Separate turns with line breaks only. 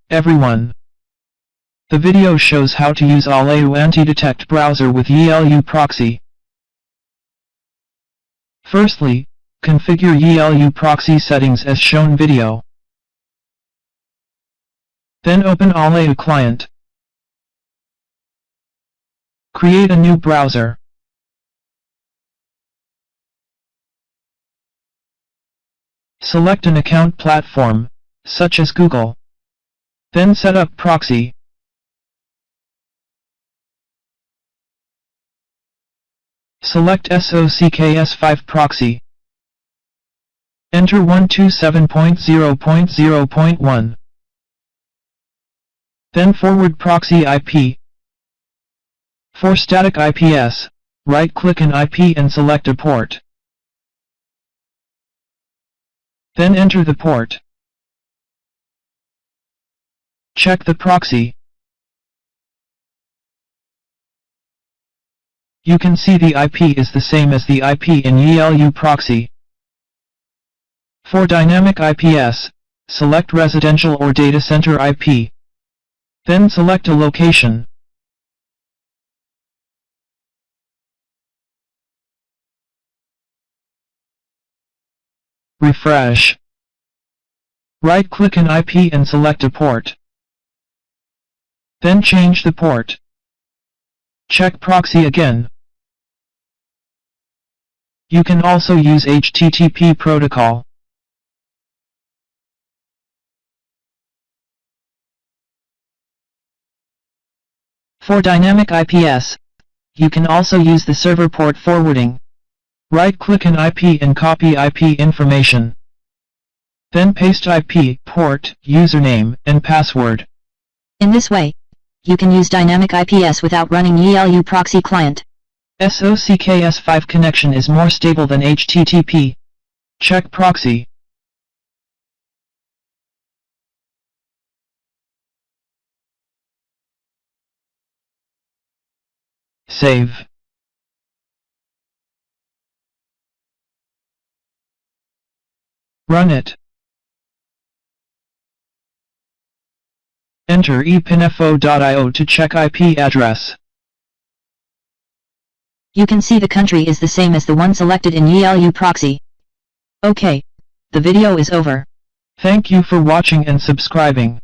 everyone. The video shows how to use Alayu anti-detect browser with YiLuProxy. Firstly, configure YiLuProxy settings as shown video. Then open Alayu client. Create a new browser. Select an account platform, such as Google. Then set up proxy. Select SOCKS5 proxy. Enter 127.0.0.1. Then forward proxy IP. For static IPS, right-click an IP and select a port. Then enter the port. Check the proxy. You can see the IP is the same as the IP in YiLuProxy. For dynamic IPS, select residential or data center IP. Then select a location. Refresh. Right-click an IP and select a port. Then change the port. Check proxy again. You can also use HTTP protocol.
For dynamic IPS, you can also use the server port forwarding.
Right-click an IP and copy IP information. Then paste IP, port, username, and password.
In this way, you can use dynamic IPS without running YiLuProxy client.
SOCKS5 connection is more stable than HTTP. Check proxy. Save. Run it. Enter epinfo.io to check IP address.
You can see the country is the same as the one selected in YiLuProxy. Okay, the video is over.
Thank you for watching and subscribing.